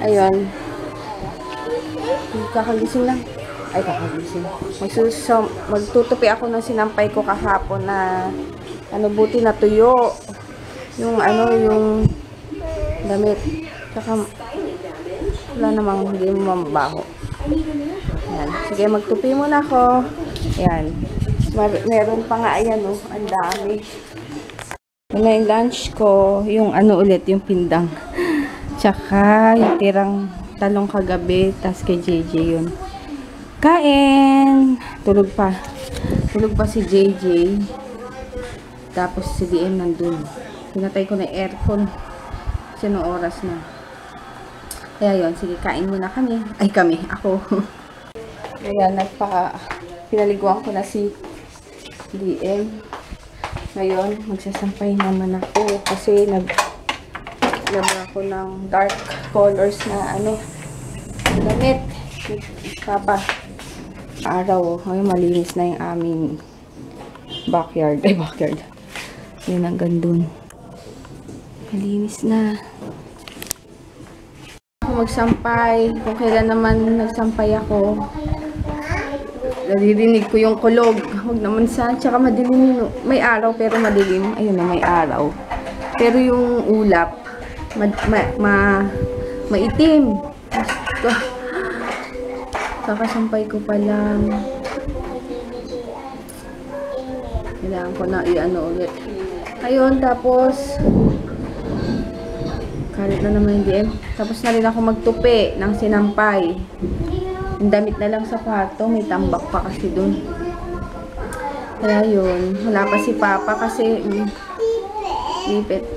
Ayun. Kakagising lang. Ay, kakagising. Magtutupi ako ng sinampay ko kahapon na buti na tuyo. Yung yung damit. Tsaka wala namang hindi mo mabaho. Ayan. Sige, magtupi muna ako. Ayan. Meron pa nga, ayan, oh. Ang dami. Yun na yung lunch ko. Yung ulit, yung pindang. Tsaka, yung tirang talong kagabi. Tas kay JJ yun. Kain! Tulog pa. Tulog pa si JJ. Tapos si DM nandun. Pinatay ko na aircon. Kasi nung oras na. Kaya yun, sige, kain muna kami. Ay, kami. Ako. Kaya pinaliguan ko na si DM. Ngayon, magsasampay naman ako. Kasi naglaba ako ng dark colors na damit. Papa. Araw. Ngayon, malinis na yung aming backyard. Ay, backyard. Yan hanggang dun. Malinis na. Magsampay. Kung kailan naman nagsampay ako, naririnig ko yung kulog. Huwag naman tsaka madilim. May araw pero madilim. Ayun na, may araw. Pero yung ulap, maitim. Kakasampay ko pa lang. Kailangan ko na ulit. Ayun, tapos kalit na naman yung DM. Tapos na rin ako magtupi ng sinampay. Yung damit na lang sa kwarto. May tambak pa kasi dun. Kaya yun. Wala pa si Papa kasi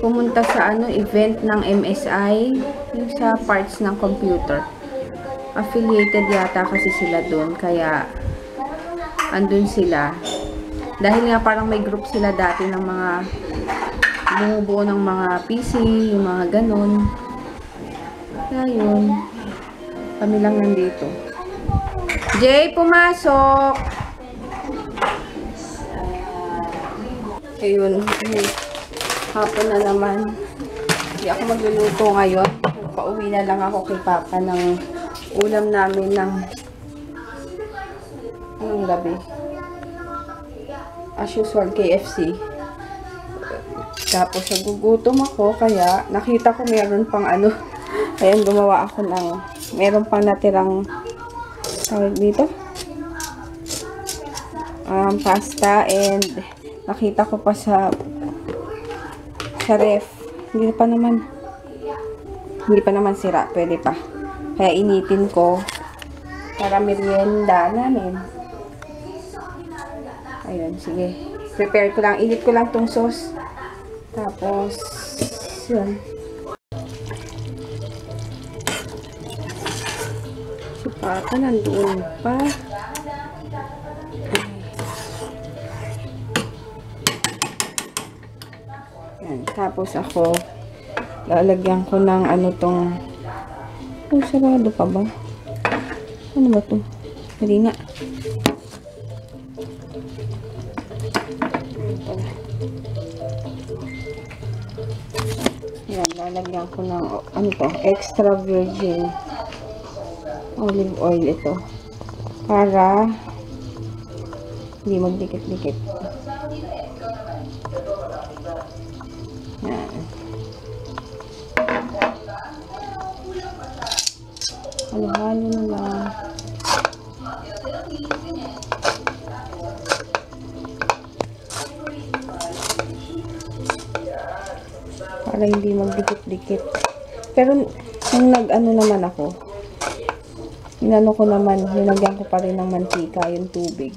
pumunta sa event ng MSI. Yung sa parts ng computer. Affiliated yata kasi sila dun. Kaya andun sila. Dahil nga parang may group sila dati ng mga bumubuo ng mga PC, yung mga ganun. Kaya yun. Kami lang nandito. Jay, pumasok! Ayun. Hapon na naman. Hindi ako magluluto ngayon. Pauwi na lang ako kay Papa ng ulam namin ng gabi. As usual, KFC. Tapos, nagugutom ako, kaya nakita ko meron pang kaya gumawa ako ng, meron pang natirang, tawag dito, pasta, and nakita ko pa sa ref. Hindi pa naman sira, pwede pa. Kaya initin ko para merienda namin. Ayun, sige. Prepare ko lang, init ko lang tong sauce. Tapos, yun. Si Papa nandoon pa. Yan. Tapos ako, lalagyan ko ng sarado pa ba? Ano ba to? Hindi nga. Yan, lalagyan ko ng extra virgin olive oil ito para hindi magdikit-dikit. Yan. Halo-halo na lang. Para hindi magdikit-dikit. Pero, nung naman ako, nilagyan ko pa rin ng mantika, yung tubig.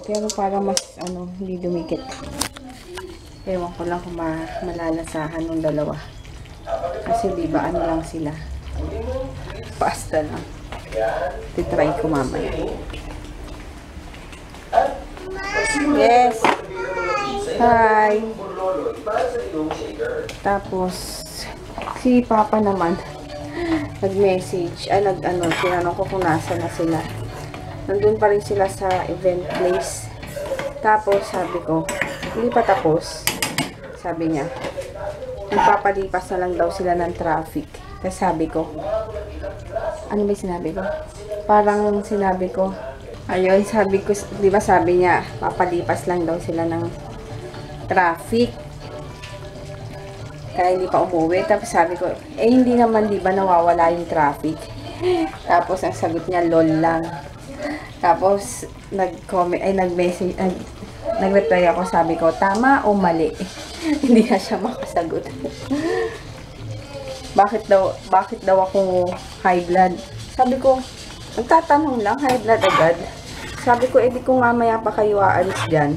Pero para mas, hindi dumikit. Ewan ko lang kung malalasahan ng dalawa. Kasi diba, lang sila. Pasta lang. Titry ko mamaya. Yes! Hi! Tapos, si Papa naman, nag-message, tinanong ko kung nasa na sila. Nandun pa rin sila sa event place. Tapos, sabi ko, hindi pa tapos. Sabi niya, magpapalipas na lang daw sila ng traffic. Tapos sabi ko, ano ba yung sinabi ko? Parang sinabi ko, ayun, sabi ko, di ba sabi niya, papalipas lang daw sila ng traffic. Kaya hindi pa umuwi. Tapos sabi ko, hindi naman, di ba nawawala yung traffic? Tapos ang sagot niya, lol lang. Tapos, nag-comment, nag-message, nag-reply ako, sabi ko, tama o mali? Hindi na siya makasagot. bakit daw ako high blood? Sabi ko, nagtatanong lang, high blood agad. Sabi ko, di ko nga maya pa kayo aalis dyan.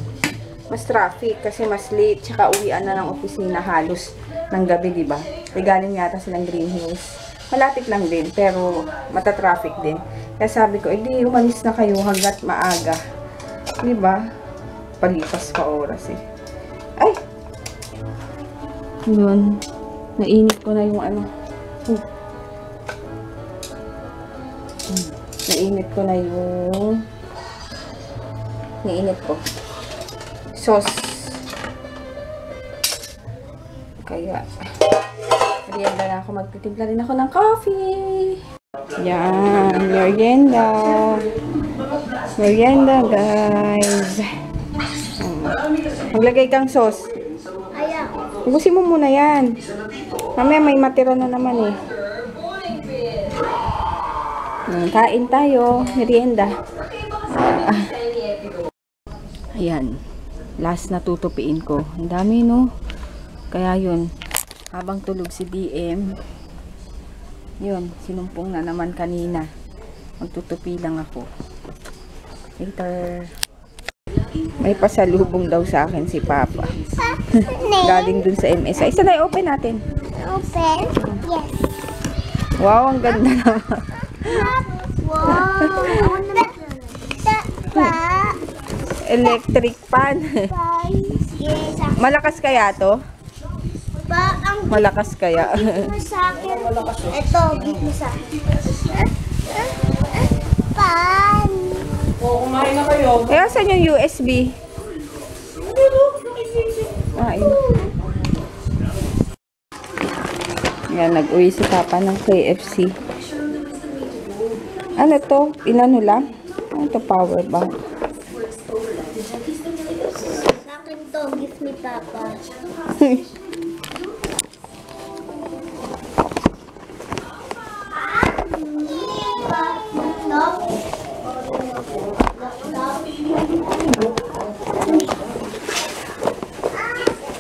Mas traffic, kasi mas late, tsaka uwian na ng opisina halos ng gabi, diba? Galing yata silang Green Hills. Malapit lang din, pero mata-traffic din. Kaya sabi ko, di umalis na kayo hanggat maaga. Diba? Palipas pa oras eh. Ay! Yun. Nainit ko na yung ano. Nainit ko na yung sauce. Kaya merienda na ako. Magtitimpla rin ako ng coffee. Yan. Merienda. Merienda, guys. Maglagay kang sauce. Ubusin mo muna yan. Mamaya may matira na naman eh. Kain tayo. Merienda. Ayan. Last na tutupiin ko. Ang dami, no? Kaya yun. Habang tulog si DM, yun, sinumpong na naman kanina. Magtutupi lang ako. Later. May pasalubong daw sa akin si Papa. Galing dun sa MSI. Isa na i-open natin. Open? Yes. Wow, ang ganda naman. Wow. Electric fan. Yes. Malakas kaya to? Malakas kaya. Gift mo sa akin. Ito, gift mo sa akin. Pan. Kumain na kayo. Kaya saan yung USB? Ayun. Yan, nag-uwi si Papa ng KFC. Ano to? Inano lang? Ano to? Power bank. Sa akin to, gift ni Papa.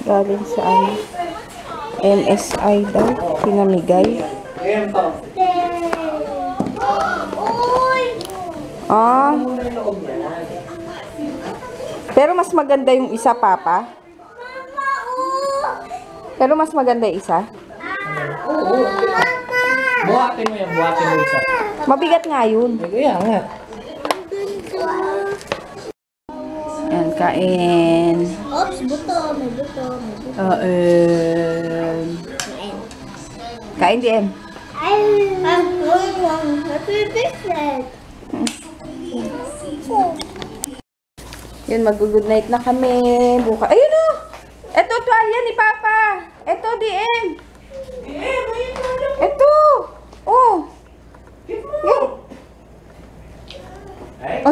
Galing sa ano? MSI daw. Pinamigay. Ah. Pero mas maganda yung isa, Papa. Pero mas maganda yung isa. Buhatin mo yan, buhatin mo isa. Mabigat nga yun. Kaya nga. Yan, kain. Oops, buto. May buto. Kain, DM. I'm going on happy business. Yun, mag-good night na kami. Buka. Ayun o! Ito, tuwalya ni Papa. Ito, DM. Ito. Oh. Ay.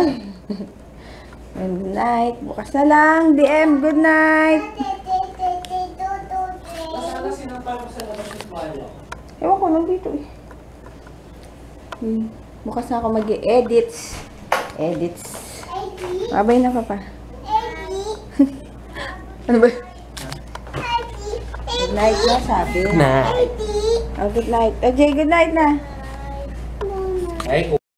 Good night. Bukas na lang. DM, good night. Ewan ko, nandito eh. Bukas na ako mag-edits. Babay na, Papa. Ano ba? Good night na, sabi. Na. Oh, good night. Okay, good night na. Ay,